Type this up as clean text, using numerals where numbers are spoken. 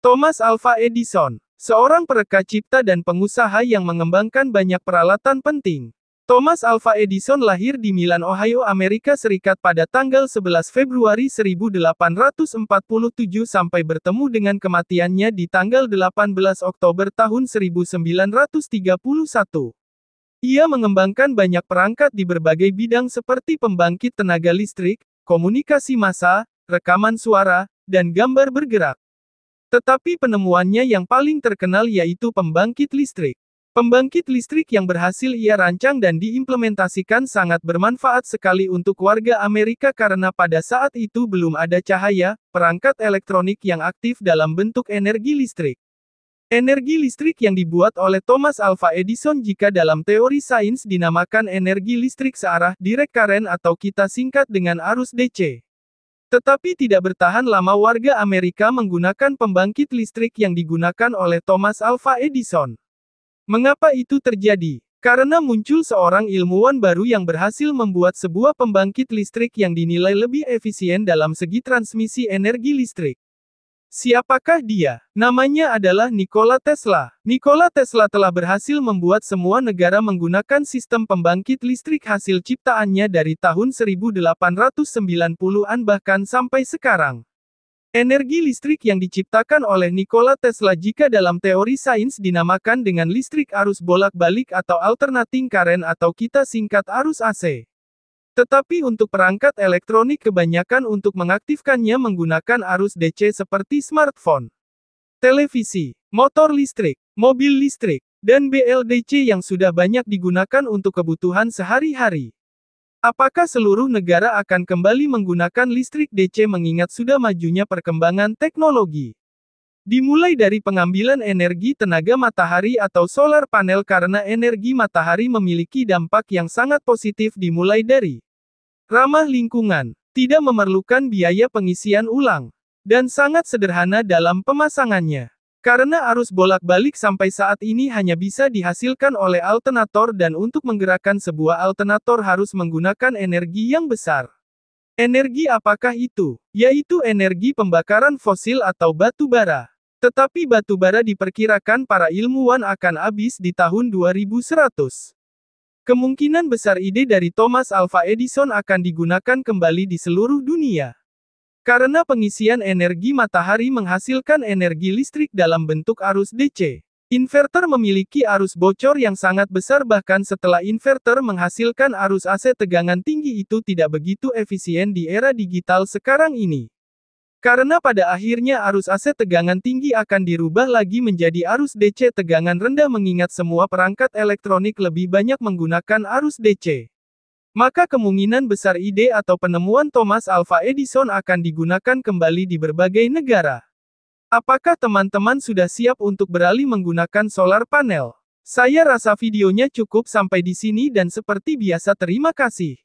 Thomas Alva Edison, seorang pereka cipta dan pengusaha yang mengembangkan banyak peralatan penting. Thomas Alva Edison lahir di Milan, Ohio, Amerika Serikat pada tanggal 11 Februari 1847 sampai bertemu dengan kematiannya di tanggal 18 Oktober tahun 1931. Ia mengembangkan banyak perangkat di berbagai bidang seperti pembangkit tenaga listrik, komunikasi massa, rekaman suara, dan gambar bergerak. Tetapi penemuannya yang paling terkenal yaitu pembangkit listrik. Pembangkit listrik yang berhasil ia rancang dan diimplementasikan sangat bermanfaat sekali untuk warga Amerika karena pada saat itu belum ada cahaya, perangkat elektronik yang aktif dalam bentuk energi listrik. Energi listrik yang dibuat oleh Thomas Alva Edison jika dalam teori sains dinamakan energi listrik searah direct current atau kita singkat dengan arus DC. Tetapi tidak bertahan lama warga Amerika menggunakan pembangkit listrik yang digunakan oleh Thomas Alva Edison. Mengapa itu terjadi? Karena muncul seorang ilmuwan baru yang berhasil membuat sebuah pembangkit listrik yang dinilai lebih efisien dalam segi transmisi energi listrik. Siapakah dia? Namanya adalah Nikola Tesla. Nikola Tesla telah berhasil membuat semua negara menggunakan sistem pembangkit listrik hasil ciptaannya dari tahun 1890-an bahkan sampai sekarang. Energi listrik yang diciptakan oleh Nikola Tesla jika dalam teori sains dinamakan dengan listrik arus bolak-balik atau alternating current atau kita singkat arus AC. Tetapi untuk perangkat elektronik kebanyakan untuk mengaktifkannya menggunakan arus DC seperti smartphone, televisi, motor listrik, mobil listrik, dan BLDC yang sudah banyak digunakan untuk kebutuhan sehari-hari. Apakah seluruh negara akan kembali menggunakan listrik DC mengingat sudah majunya perkembangan teknologi? Dimulai dari pengambilan energi tenaga matahari atau solar panel karena energi matahari memiliki dampak yang sangat positif dimulai dari ramah lingkungan, tidak memerlukan biaya pengisian ulang, dan sangat sederhana dalam pemasangannya. Karena arus bolak-balik sampai saat ini hanya bisa dihasilkan oleh alternator dan untuk menggerakkan sebuah alternator harus menggunakan energi yang besar. Energi apakah itu? Yaitu energi pembakaran fosil atau batu bara. Tetapi batu bara diperkirakan para ilmuwan akan habis di tahun 2100. Kemungkinan besar ide dari Thomas Alva Edison akan digunakan kembali di seluruh dunia. Karena pengisian energi matahari menghasilkan energi listrik dalam bentuk arus DC. Inverter memiliki arus bocor yang sangat besar bahkan setelah inverter menghasilkan arus AC tegangan tinggi itu tidak begitu efisien di era digital sekarang ini. Karena pada akhirnya arus AC tegangan tinggi akan dirubah lagi menjadi arus DC tegangan rendah mengingat semua perangkat elektronik lebih banyak menggunakan arus DC. Maka kemungkinan besar ide atau penemuan Thomas Alva Edison akan digunakan kembali di berbagai negara. Apakah teman-teman sudah siap untuk beralih menggunakan solar panel? Saya rasa videonya cukup sampai di sini dan seperti biasa terima kasih.